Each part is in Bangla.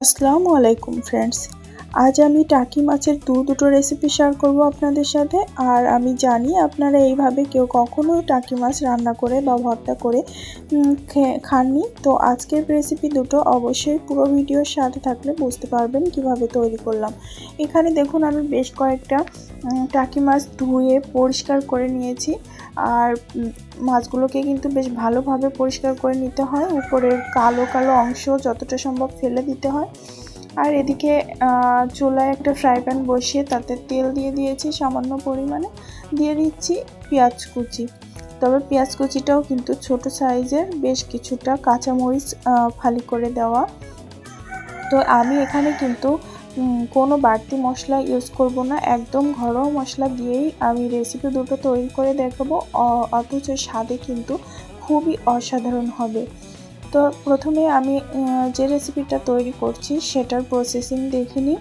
আসসালামু আলাইকুম ফ্রেন্ডস। আজ আমি টাকি মাছের দুটো রেসিপি শেয়ার করব আপনাদের সাথে। আর আমি জানি আপনারা এইভাবে কেউ কখনো টাকি মাছ রান্না করে বা ভর্তা করে খাননি। তো আজকের রেসিপি দুটো অবশ্যই পুরো ভিডিওর সাথে থাকলে বুঝতে পারবেন কিভাবে তৈরি করলাম। এখানে দেখুন আমি বেশ কয়েকটা টাকি মাছ ধুয়ে পরিষ্কার করে নিয়েছি। আর মাছগুলোকে কিন্তু বেশ ভালোভাবে পরিষ্কার করে নিতে হয়, উপরের কালো কালো অংশ যতটা সম্ভব ফেলে দিতে হয়। আর এদিকে চুলায় একটা ফ্রাই প্যান বসিয়ে তাতে তেল দিয়ে দিয়েছি সামান্য পরিমাণে, দিয়ে দিচ্ছি পেঁয়াজ কুচি। তবে পেঁয়াজ কুচিটাও কিন্তু ছোট সাইজের, বেশ কিছুটা কাঁচামরিচ ফালি করে দেওয়া। তো আমি এখানে কিন্তু কোনো বাড়তি মশলা ইউজ করব না, একদম ঘরোয়া মশলা দিয়েই আমি রেসিপি দুটো তৈরি করে দেখাবো, অথচ স্বাদে কিন্তু খুবই অসাধারণ হবে। তো প্রথমে আমি যে রেসিপিটা তৈরি করছি সেটার প্রসেসিং দেখে নিই।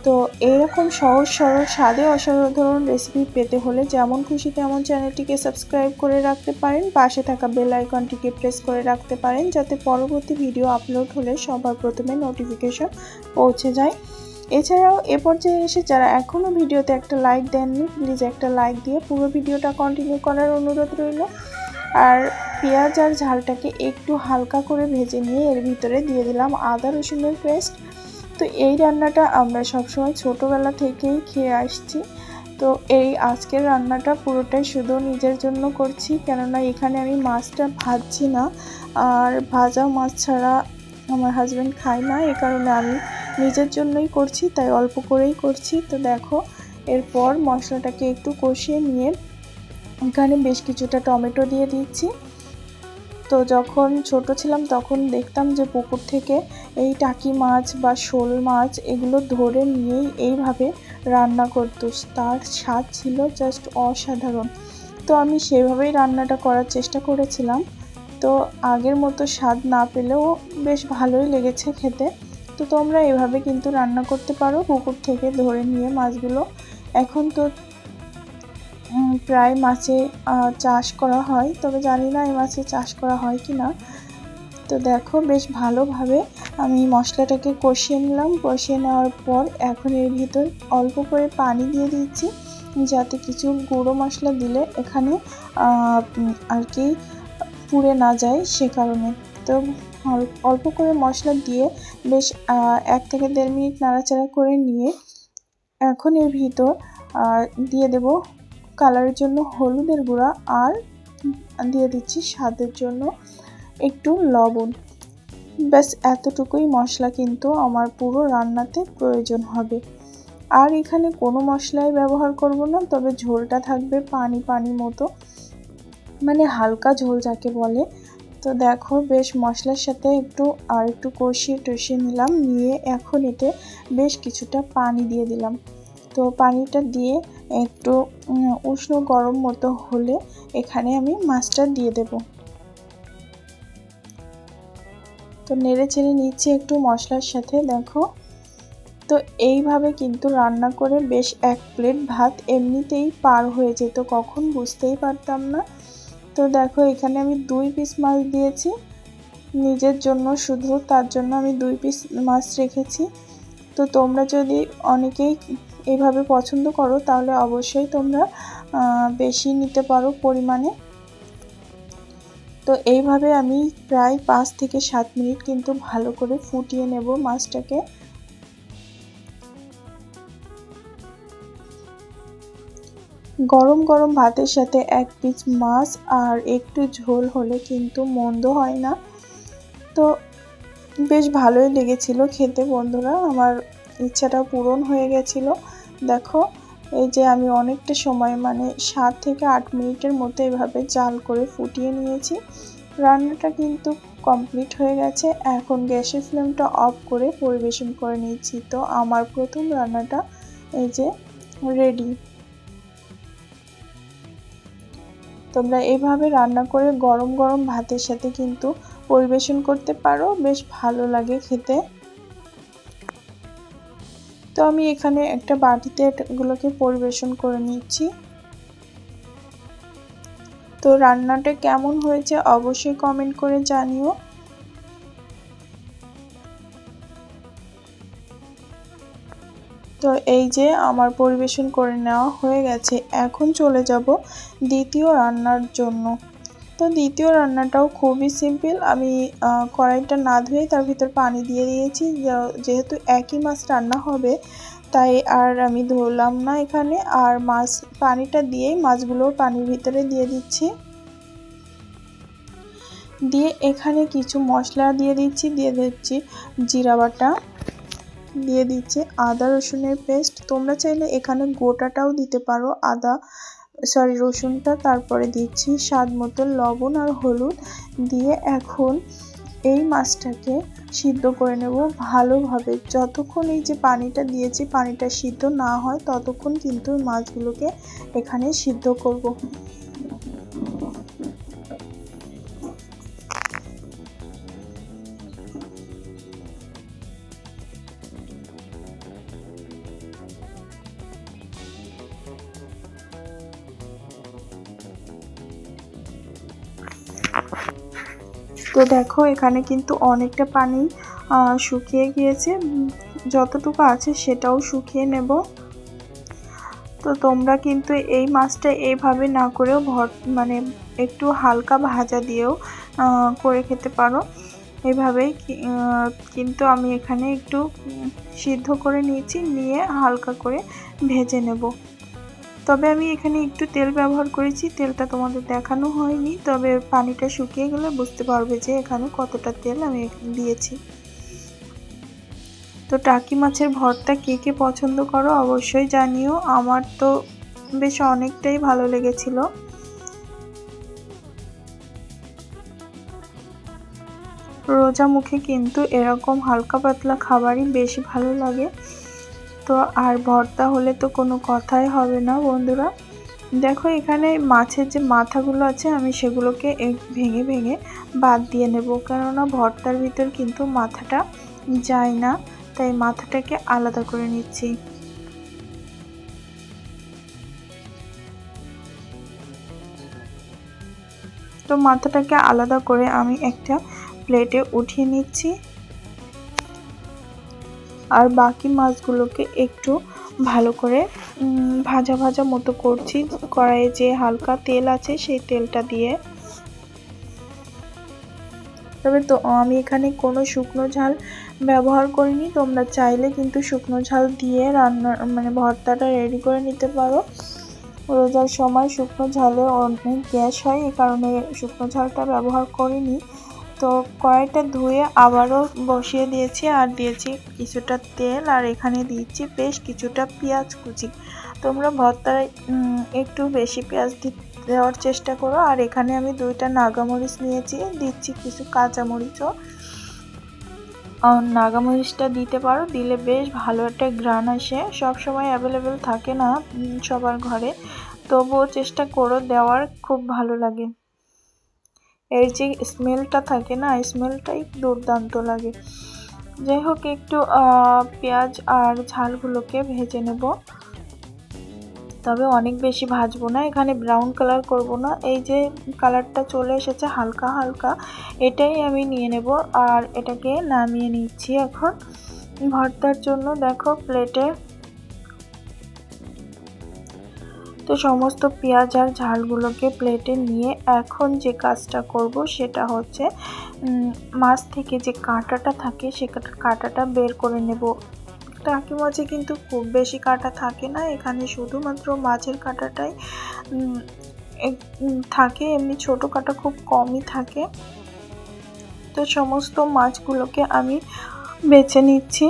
তো এরকম সহজ সরল স্বাদে অসাধারণ রেসিপি পেতে হলে যেমন খুশি তেমন চ্যানেলটিকে সাবস্ক্রাইব করে রাখতে পারেন, পাশে থাকা বেল আইকনটিকে প্রেস করে রাখতে পারেন যাতে পরবর্তী ভিডিও আপলোড হলে সবার প্রথমে নোটিফিকেশন পৌঁছে যায়। এছাড়াও এ পর্যায়ে এসে যারা এখনও ভিডিওতে একটা লাইক দেননি, প্লিজ একটা লাইক দিয়ে পুরো ভিডিওটা কন্টিনিউ করার অনুরোধ রইল। আর পেঁয়াজ আর ঝালটাকে একটু হালকা করে ভেজে নিয়ে এর ভিতরে দিয়ে দিলাম আদা রসুনের পেস্ট। তো এই রান্নাটা আমরা সবসময় ছোটোবেলা থেকেই খেয়ে আসছি। তো এই আজকের রান্নাটা পুরোটাই শুধু নিজের জন্য করছি, কেননা এখানে আমি মাছটা ভাজছি না, আর ভাজা মাছ ছাড়া আমার হাজব্যান্ড খায় না, এই কারণে আমি নিজের জন্যই করছি, তাই অল্প করেই করছি। তো দেখো, এরপর মশলাটাকে একটু কষিয়ে নিয়ে এখানে বেশ কিছুটা টমেটো দিয়ে দিচ্ছি। তো যখন ছোট ছিলাম তখন দেখতাম যে পুকুর থেকে এই টাকি মাছ বা শোল মাছ এগুলো ধরে নিয়েই এইভাবে রান্না করতো, তার স্বাদ ছিল জাস্ট অসাধারণ। তো আমি সেভাবেই রান্নাটা করার চেষ্টা করেছিলাম। তো আগের মতো স্বাদ না পেলেও বেশ ভালোই লেগেছে খেতে। তো তোমরা এভাবে কিন্তু রান্না করতে পারো, পুকুর থেকে ধরে নিয়ে মাছগুলো। এখন তো প্রায় মাছে চাষ করা হয়, তবে জানি না এই মাছে চাষ করা হয় কি না। তো দেখো, বেশ ভালোভাবে আমি মশলাটাকে কষিয়ে নিলাম। কষিয়ে নেওয়ার পর এখন এর ভিতর অল্প করে পানি দিয়ে দিচ্ছি, যাতে কিছু গুঁড়ো মশলা দিলে এখানে আর কি পুড়ে না যায় সে কারণে। তো অল্প করে মশলা দিয়ে বেশ 1 থেকে 1.5 মিনিট নাড়াচাড়া করে নিয়ে এখন এর ভিতর দিয়ে দেব কালারের জন্য হলুদের গুঁড়া, আর দিয়ে দিচ্ছি স্বাদের জন্য একটু লবণ। ব্যাস এতটুকুই মশলা কিন্তু আমার পুরো রান্নাতে প্রয়োজন হবে। আর এখানে কোনো মশলাই ব্যবহার করব না, তবে ঝোলটা থাকবে পানি পানি মতো, মানে হালকা ঝোল যাকে বলে। তো দেখো, বেশ মশলার সাথে একটু কষিয়ে টষিয়ে নিলাম, নিয়ে এখন এতে বেশ কিছুটা পানি দিয়ে দিলাম। তো পানিটা দিয়ে একটু উষ্ণ গরম মতো হলে এখানে আমি মাছটা দিয়ে দেব। তো নেড়ে চেড়ে নিচ্ছি একটু মশলার সাথে। দেখো, তো এইভাবে কিন্তু রান্না করে বেশ 1 প্লেট ভাত এমনিতেই পার হয়ে যেত, কখন বুঝতেই পারতাম না। তো দেখো, এখানে আমি 2 পিস মাছ দিয়েছি নিজের জন্য, শুধু তার জন্য আমি 2 পিস মাছ রেখেছি। তো তোমরা যদি অনেকেই এইভাবে পছন্দ করো তাহলে অবশ্যই তোমরা বেশি নিতে পারো পরিমাণে। তো এইভাবে আমি প্রায় 5 থেকে 7 মিনিট কিন্তু ভালো করে ফুটিয়ে নেব মাছটাকে। গরম গরম ভাতের সাথে 1 পিস মাছ আর একটু ঝোল হলে কিন্তু মন্দ হয় না। তো বেশ ভালোই লেগেছিল খেতে বন্ধুরা, আমার ইচ্ছাটা পূরণ হয়ে গেছিল। দেখো, এই যে আমি অনেকটা সময়, মানে 7 থেকে 8 মিনিটের মতো এভাবে জাল করে ফুটিয়ে নিয়েছি। রান্নাটা কিন্তু কমপ্লিট হয়ে গেছে। এখন গ্যাসের ফ্লেমটা অফ করে পরিবেশন করে নিচ্ছি। তো আমার প্রথম রান্নাটা এই যে রেডি। তোমরা এইভাবে রান্না করে গরম গরম ভাতের সাথে কিন্তু পরিবেশন করতে পারো, বেশ ভালো লাগে খেতে। তো আমি এখানে একটা বাটিতে এগুলোকে পরিবেশন করে নিচ্ছি। তো রান্নাটা কেমন হয়েছে অবশ্যই কমেন্ট করে জানিও। তো এই যে আমার পরিবেশন করে নেওয়া হয়ে গেছে। এখন চলে যাব দ্বিতীয় রান্নার জন্য। তো দ্বিতীয় রান্নাটাও খুবই সিম্পল। আমি কড়াইটা না ধুয়ে তার ভিতর পানি দিয়ে দিয়েছি। যেহেতু একই মাছ রান্না হবে তাই আর আমি ধুলাম না এখানে। আর পানিটা দিয়েই মাছগুলো পানির ভিতরে দিয়ে দিচ্ছি। দিয়ে এখানে কিছু মশলা দিয়ে দিচ্ছি জিরা বাটা, দিয়ে দিচ্ছি আদা রসুনের পেস্ট। তোমরা চাইলে এখানে গোটাটাও দিতে পারো রসুনটা। তারপরে দিচ্ছি স্বাদ মতো লবণ আর হলুদ দিয়ে এখন এই মাছটাকে সিদ্ধ করে নেব ভালোভাবে। যতক্ষণ এই যে পানিটা দিয়েছি পানিটা সিদ্ধ না হয় ততক্ষণ কিন্তু মাছগুলোকে এখানে সিদ্ধ করব। তো দেখো এখানে কিন্তু অনেকটা পানি শুকিয়ে গিয়েছে, যতটুকু আছে সেটাও শুকিয়ে নেব। তো তোমরা কিন্তু এই মাছটা এইভাবে না করেও মানে একটু হালকা ভাজা দিয়েও করে খেতে পারো। এভাবেই কিন্তু আমি এখানে একটু সিদ্ধ করে নিয়ে হালকা করে ভেজে নেব। তবে আমি এখানে একটু তেল ব্যবহার করেছি, তেলটা তোমাদের দেখানো হয়নি। তবে পানিটা শুকিয়ে গেলে বুঝতে পারবে যে এখানে কতটা তেল আমি দিয়েছি। তো টাকি মাছের ভর্তা কে কে পছন্দ করো অবশ্যই জানিও। আমার তো বেশ অনেকটাই ভালো লেগেছিল। রোজা মুখে কিন্তু এরকম হালকা পাতলা খাবারই বেশি ভালো লাগে। তো আর ভর্তা হলে তো কোনো কথাই হবে না বন্ধুরা। দেখো এখানে মাছের যে মাথাগুলো আছে আমি সেগুলোকে ভেঙে ভেঙে বাদ দিয়ে নেব, কেননা ভর্তার ভিতর কিন্তু মাথাটা যায় না, তাই মাথাটাকে আলাদা করে নিচ্ছি। তো মাথাটাকে আলাদা করে আমি একটা প্লেটে উঠিয়ে নিচ্ছি। আর বাকি মাছগুলোকে একটু ভালো করে ভাজা ভাজা মতো করছি কড়াইয়ে যে হালকা তেল আছে সেই তেলটা দিয়ে। তবে তো আমি এখানে কোনো শুকনো ঝাল ব্যবহার করিনি। তোমরা চাইলে কিন্তু শুকনো ঝাল দিয়ে মানে ভর্তাটা রেডি করে নিতে পারো। রোজার সময় শুকনো ঝালে অনেক গ্যাস হয়, এই কারণে শুকনো ঝালটা ব্যবহার করিনি। তো কড়াইটা ধুয়ে আবারও বসিয়ে দিয়েছি আর দিয়েছি কিছুটা তেল, আর এখানে দিচ্ছি বেশ কিছুটা পেঁয়াজ কুচি। তোমরা ভর্তায় একটু বেশি পেঁয়াজ দেওয়ার চেষ্টা করো। আর এখানে আমি 2টা নাগামরিচ নিয়েছি, দিচ্ছি কিছু কাঁচামরিচও। নাগামরিচটা দিতে পারো, দিলে বেশ ভালো একটা ঘ্রাণ আসে। সব সময় অ্যাভেলেবেল থাকে না সবার ঘরে, তবুও চেষ্টা করো দেওয়ার, খুব ভালো লাগে। এর যে স্মেলটা থাকে না, স্মেলটাই দুর্দান্ত লাগে। যাই হোক একটু পেঁয়াজ আর ঝালগুলোকে ভেজে নেব, তবে অনেক বেশি ভাজবো না, এখানে ব্রাউন কালার করব না। এই যে কালারটা চলে এসেছে হালকা হালকা, এটাই আমি নিয়ে নেব আর এটাকে নামিয়ে নিচ্ছি এখন ভর্তার জন্য। দেখো প্লেটে তো সমস্ত পেঁয়াজ আর ঝালগুলোকে প্লেটে নিয়ে এখন যে কাজটা করব সেটা হচ্ছে মাছ থেকে যে কাঁটাটা থাকে সে কাঁটাটা বের করে নেব। টাকি মাছে কিন্তু খুব বেশি কাঁটা থাকে না, এখানে শুধুমাত্র মাছের কাঁটাটাই থাকে, এমনি ছোট কাঁটা খুব কমই থাকে। তো সমস্ত মাছগুলোকে আমি বেছে নিচ্ছি।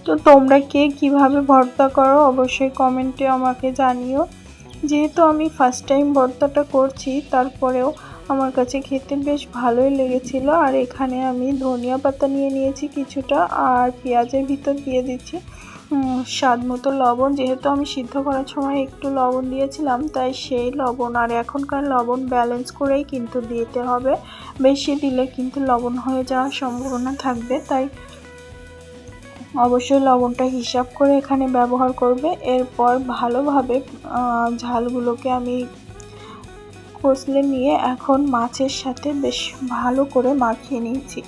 তো তোমরা কে কিভাবে ভর্তা করো অবশ্যই কমেন্টে আমাকে জানিও। যেহেতু আমি ফার্স্ট টাইম ভর্তাটা করছি, তারপরেও আমার কাছে খেতে বেশ ভালোই লেগেছিল। আর এখানে আমি ধনিয়া পাতা নিয়ে নিয়েছি কিছুটা, আর পেঁয়াজের ভিতর দিয়ে দিচ্ছি স্বাদ মতো লবণ। যেহেতু আমি সিদ্ধ করার সময় একটু লবণ দিয়েছিলাম, তাই সেই লবণ আর এখনকার লবণ ব্যালেন্স করেই কিন্তু দিতে হবে, বেশি দিলে কিন্তু লবণ হয়ে যাওয়ার সম্ভাবনা থাকবে, তাই অবশ্যই লবণটা হিসাব করে এখানে ব্যবহার করবে। এরপর ভালোভাবে ঝালগুলোকে আমি কষলে নিয়ে এখন মাছের সাথে বেশ ভালো করে মাখিয়ে নিয়েছি।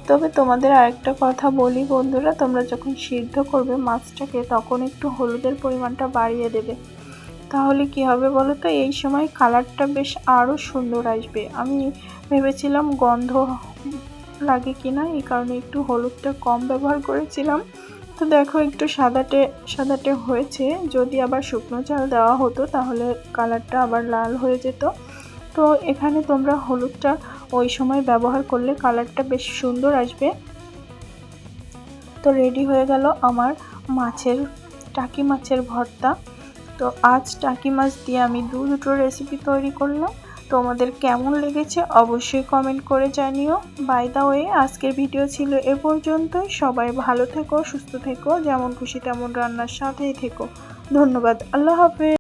তবে তোমাদের আরেকটা কথা বলি বন্ধুরা, তোমরা যখন সিদ্ধ করবে মাছটাকে তখন একটু হলুদের পরিমাণটা বাড়িয়ে দেবে। তাহলে কি হবে বলো তো, এই সময় কালারটা বেশ আরও সুন্দর আসবে। আমি ভেবেছিলাম গন্ধ লাগে কিনা, এই কারণে একটু হলুদটা কম ব্যবহার করেছিলাম। তো দেখো একটু সাদাটে সাদাটে হয়েছে। যদি আবার শুকনো চাল দেওয়া হতো তাহলে কালারটা আবার লাল হয়ে যেত। তো এখানে তোমরা হলুদটা ওই সময় ব্যবহার করলে কালারটা বেশ সুন্দর আসবে। তো রেডি হয়ে গেল আমার টাকি মাছের ভর্তা। তো আজ টাকি মাছ দিয়ে আমি দুটো রেসিপি তৈরি করলাম। তোমাদের কেমন লেগেছে অবশ্যই কমেন্ট করে জানিও। বাই দ্য ওয়ে, আজকের ভিডিও ছিল এ পর্যন্তই। সবাই ভালো থেকো, সুস্থ থেকো, যেমন খুশি তেমন রান্নার সাথেই থেকো। ধন্যবাদ। আল্লাহ হাফেজ।